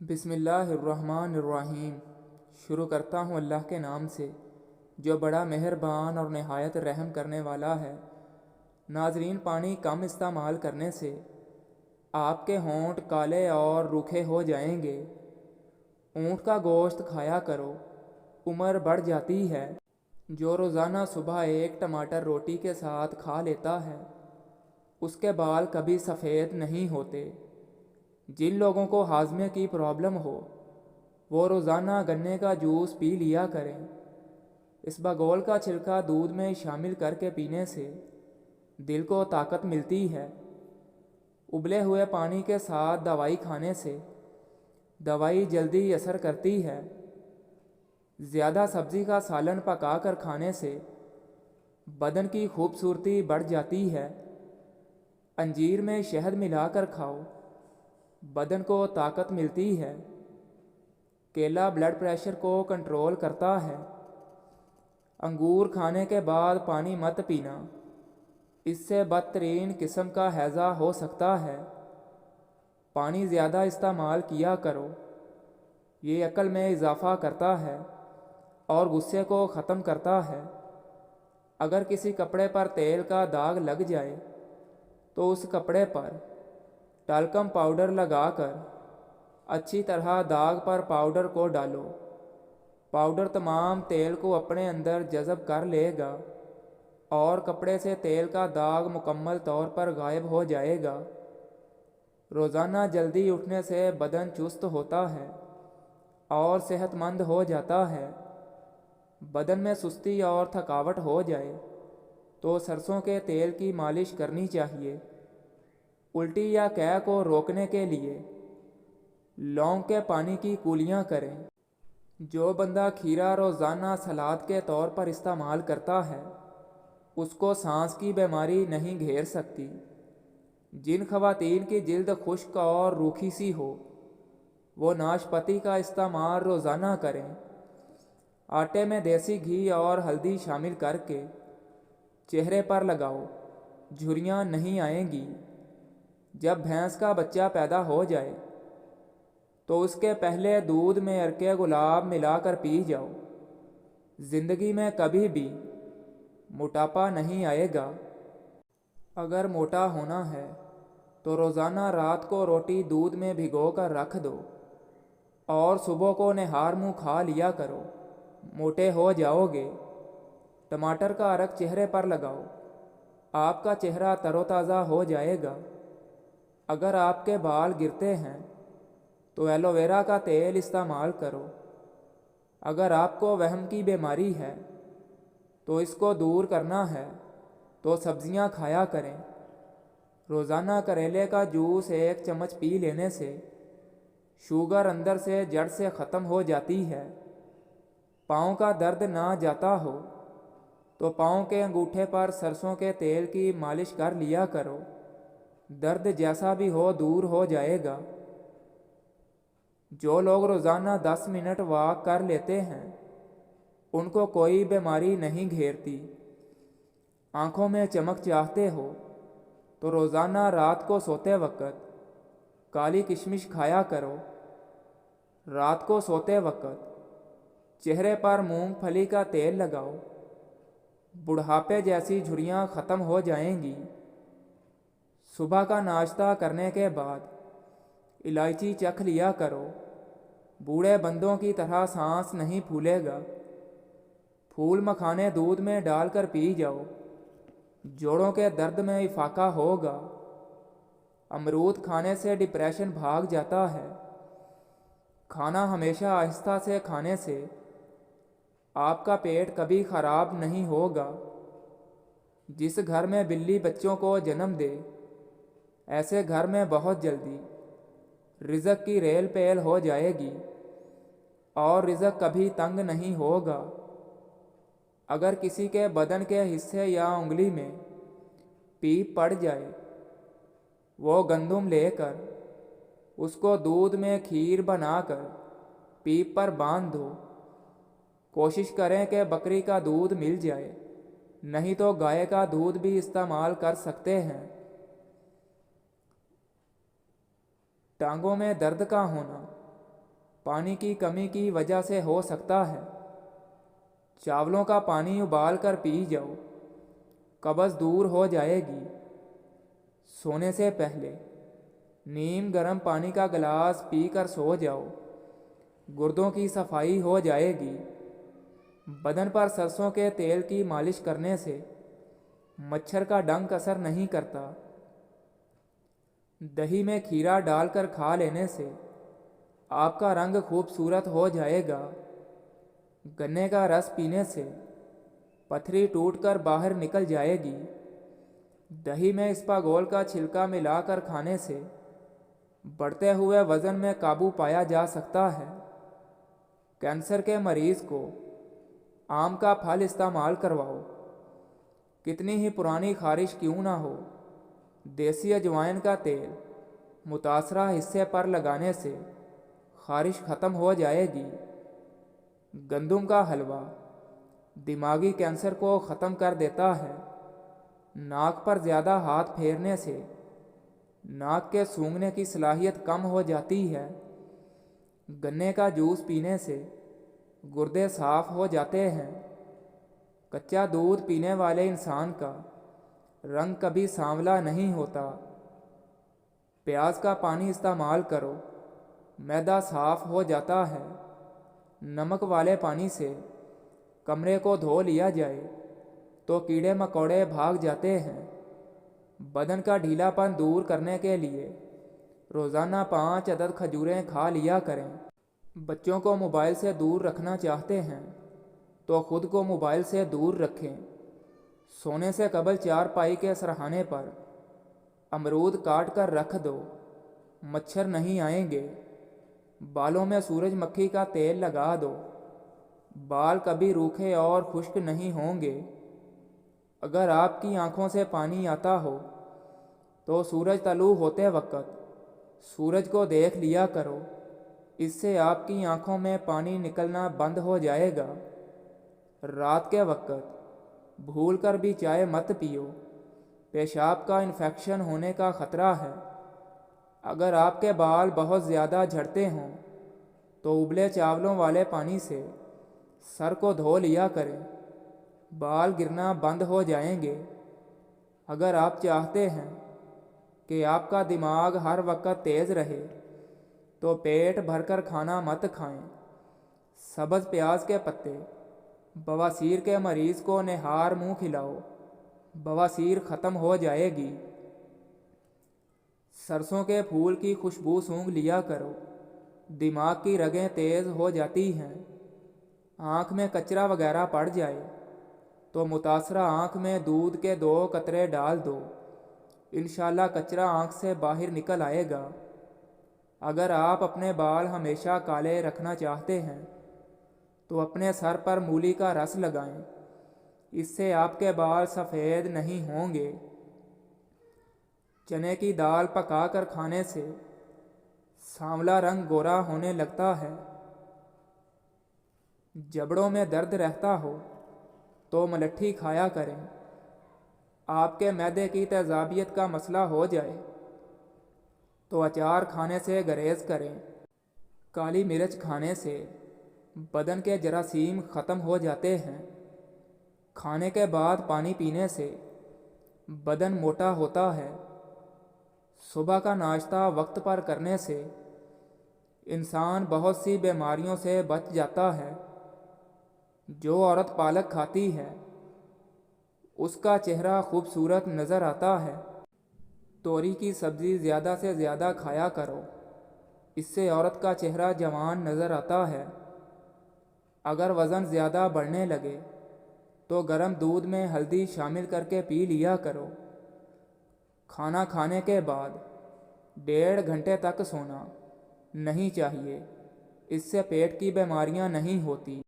بسم اللہ الرحمن الرحیم۔ شروع کرتا ہوں اللہ کے نام سے جو بڑا مہربان اور نہایت رحم کرنے والا ہے۔ ناظرین، پانی کم استعمال کرنے سے آپ کے ہونٹ کالے اور روکھے ہو جائیں گے۔ اونٹ کا گوشت کھایا کرو، عمر بڑھ جاتی ہے۔ جو روزانہ صبح ایک ٹماٹر روٹی کے ساتھ کھا لیتا ہے اس کے بال کبھی سفید نہیں ہوتے۔ جن لوگوں کو ہاضمے کی پرابلم ہو وہ روزانہ گنے کا جوس پی لیا کریں۔ اسبگول کا چھلکا دودھ میں شامل کر کے پینے سے دل کو طاقت ملتی ہے۔ ابلے ہوئے پانی کے ساتھ دوائی کھانے سے دوائی جلدی اثر کرتی ہے۔ زیادہ سبزی کا سالن پکا کر کھانے سے بدن کی خوبصورتی بڑھ جاتی ہے۔ انجیر میں شہد ملا کر کھاؤ، بدن کو طاقت ملتی ہے۔ کیلا بلڈ پریشر کو کنٹرول کرتا ہے۔ انگور کھانے کے بعد پانی مت پینا، اس سے بدترین قسم کا ہیضہ ہو سکتا ہے۔ پانی زیادہ استعمال کیا کرو، یہ عقل میں اضافہ کرتا ہے اور غصے کو ختم کرتا ہے۔ اگر کسی کپڑے پر تیل کا داغ لگ جائے تو اس کپڑے پر ٹالکم پاؤڈر لگا کر اچھی طرح داغ پر پاؤڈر کو ڈالو۔ پاؤڈر تمام تیل کو اپنے اندر جذب کر لے گا اور کپڑے سے تیل کا داغ مکمل طور پر غائب ہو جائے گا۔ روزانہ جلدی اٹھنے سے بدن چست ہوتا ہے اور صحت مند ہو جاتا ہے۔ بدن میں سستی اور تھکاوٹ ہو جائے تو سرسوں کے تیل کی مالش کرنی چاہیے۔ الٹی یا قے کو روکنے کے لیے لونگ کے پانی کی کولیاں کریں۔ جو بندہ کھیرا روزانہ سلاد کے طور پر استعمال کرتا ہے اس کو سانس کی بیماری نہیں گھیر سکتی۔ جن خواتین کی جلد خشک اور روکھی سی ہو وہ ناشپاتی کا استعمال روزانہ کریں۔ آٹے میں دیسی گھی اور ہلدی شامل کر کے چہرے پر لگاؤ، جھریاں نہیں آئیں گی۔ جب بھینس کا بچہ پیدا ہو جائے تو اس کے پہلے دودھ میں عرق گلاب ملا کر پی جاؤ۔ زندگی میں کبھی بھی موٹاپا نہیں آئے گا۔ اگر موٹا ہونا ہے تو روزانہ رات کو روٹی دودھ میں بھگو کر رکھ دو اور صبح کو نہار منہ کھا لیا کرو، موٹے ہو جاؤ گے۔ ٹماٹر کا عرق چہرے پر لگاؤ، آپ کا چہرہ تر و تازہ ہو جائے گا۔ اگر آپ کے بال گرتے ہیں تو ایلو ویرا کا تیل استعمال کرو۔ اگر آپ کو وہم کی بیماری ہے تو اس کو دور کرنا ہے تو سبزیاں کھایا کریں۔ روزانہ کریلے کا جوس 1 چمچ پی لینے سے شوگر اندر سے جڑ سے ختم ہو جاتی ہے۔ پاؤں کا درد نہ جاتا ہو تو پاؤں کے انگوٹھے پر سرسوں کے تیل کی مالش کر لیا کرو، درد جیسا بھی ہو دور ہو جائے گا۔ جو لوگ روزانہ 10 منٹ واک کر لیتے ہیں ان کو کوئی بیماری نہیں گھیرتی۔ آنکھوں میں چمک چاہتے ہو تو روزانہ رات کو سوتے وقت کالی کشمش کھایا کرو۔ رات کو سوتے وقت چہرے پر مونگ پھلی کا تیل لگاؤ، بڑھاپے جیسی جھریاں ختم ہو جائیں گی۔ صبح کا ناشتہ کرنے کے بعد الائچی چکھ لیا کرو، بوڑھے بندوں کی طرح سانس نہیں پھولے گا۔ پھول مکھانے دودھ میں ڈال کر پی جاؤ، جوڑوں کے درد میں افاقہ ہوگا۔ امرود کھانے سے ڈپریشن بھاگ جاتا ہے۔ کھانا ہمیشہ آہستہ سے کھانے سے آپ کا پیٹ کبھی خراب نہیں ہوگا۔ جس گھر میں بلی بچوں کو جنم دے ایسے گھر میں بہت جلدی رزق کی ریل پیل ہو جائے گی اور رزق کبھی تنگ نہیں ہوگا۔ اگر کسی کے بدن کے حصے یا انگلی میں پیپ پڑ جائے وہ گندم لے کر اس کو دودھ میں کھیر بنا کر پیپ پر باندھ دو۔ کوشش کریں کہ بکری کا دودھ مل جائے، نہیں تو گائے کا دودھ بھی استعمال کر سکتے ہیں۔ ٹانگوں میں درد کا ہونا پانی کی کمی کی وجہ سے ہو سکتا ہے۔ چاولوں کا پانی ابال کر پی جاؤ، قبض دور ہو جائے گی۔ سونے سے پہلے نیم گرم پانی کا گلاس پی کر سو جاؤ، گردوں کی صفائی ہو جائے گی۔ بدن پر سرسوں کے تیل کی مالش کرنے سے مچھر کا ڈنک اثر نہیں کرتا۔ دہی میں کھیرا ڈال کر کھا لینے سے آپ کا رنگ خوبصورت ہو جائے گا۔ گنے کا رس پینے سے پتھری ٹوٹ کر باہر نکل جائے گی۔ دہی میں اسپاغول کا چھلکا ملا کر کھانے سے بڑھتے ہوئے وزن میں قابو پایا جا سکتا ہے۔ کینسر کے مریض کو آم کا پھل استعمال کرواؤ۔ کتنی ہی پرانی خارش کیوں نہ ہو، دیسی اجوائن کا تیل متاثرہ حصے پر لگانے سے خارش ختم ہو جائے گی۔ گندم کا حلوہ دماغی کینسر کو ختم کر دیتا ہے۔ ناک پر زیادہ ہاتھ پھیرنے سے ناک کے سونگھنے کی صلاحیت کم ہو جاتی ہے۔ گنے کا جوس پینے سے گردے صاف ہو جاتے ہیں۔ کچا دودھ پینے والے انسان کا رنگ کبھی سانولا نہیں ہوتا۔ پیاز کا پانی استعمال کرو، معدہ صاف ہو جاتا ہے۔ نمک والے پانی سے کمرے کو دھو لیا جائے تو کیڑے مکوڑے بھاگ جاتے ہیں۔ بدن کا ڈھیلا پن دور کرنے کے لیے روزانہ 5 عدد کھجوریں کھا لیا کریں۔ بچوں کو موبائل سے دور رکھنا چاہتے ہیں تو خود کو موبائل سے دور رکھیں۔ سونے سے قبل چارپائی کے سرہانے پر امرود کاٹ کر رکھ دو، مچھر نہیں آئیں گے۔ بالوں میں سورج مکھی کا تیل لگا دو، بال کبھی روکھے اور خشک نہیں ہوں گے۔ اگر آپ کی آنکھوں سے پانی آتا ہو تو سورج طلوع ہوتے وقت سورج کو دیکھ لیا کرو، اس سے آپ کی آنکھوں میں پانی نکلنا بند ہو جائے گا۔ رات کے وقت بھول کر بھی چائے مت پیو، پیشاب کا انفیکشن ہونے کا خطرہ ہے۔ اگر آپ کے بال بہت زیادہ جھڑتے ہوں تو ابلے چاولوں والے پانی سے سر کو دھو لیا کریں، بال گرنا بند ہو جائیں گے۔ اگر آپ چاہتے ہیں کہ آپ کا دماغ ہر وقت تیز رہے تو پیٹ بھر کر کھانا مت کھائیں۔ سبز پیاز کے پتے بواسیر کے مریض کو نہار منہ کھلاؤ، بواسیر ختم ہو جائے گی۔ سرسوں کے پھول کی خوشبو سونگھ لیا کرو، دماغ کی رگیں تیز ہو جاتی ہیں۔ آنکھ میں کچرا وغیرہ پڑ جائے تو متاثرہ آنکھ میں دودھ کے 2 قطرے ڈال دو، انشاءاللہ کچرا آنکھ سے باہر نکل آئے گا۔ اگر آپ اپنے بال ہمیشہ کالے رکھنا چاہتے ہیں تو اپنے سر پر مولی کا رس لگائیں، اس سے آپ کے بال سفید نہیں ہوں گے۔ چنے کی دال پکا کر کھانے سے سانولا رنگ گورا ہونے لگتا ہے۔ جبڑوں میں درد رہتا ہو تو ملٹھی کھایا کریں۔ آپ کے معدے کی تیزابیت کا مسئلہ ہو جائے تو اچار کھانے سے گریز کریں۔ کالی مرچ کھانے سے بدن کے جراثیم ختم ہو جاتے ہیں۔ کھانے کے بعد پانی پینے سے بدن موٹا ہوتا ہے۔ صبح کا ناشتہ وقت پر کرنے سے انسان بہت سی بیماریوں سے بچ جاتا ہے۔ جو عورت پالک کھاتی ہے اس کا چہرہ خوبصورت نظر آتا ہے۔ توری کی سبزی زیادہ سے زیادہ کھایا کرو، اس سے عورت کا چہرہ جوان نظر آتا ہے۔ اگر وزن زیادہ بڑھنے لگے تو گرم دودھ میں ہلدی شامل کر کے پی لیا کرو۔ کھانا کھانے کے بعد 1.5 گھنٹے تک سونا نہیں چاہیے، اس سے پیٹ کی بیماریاں نہیں ہوتی۔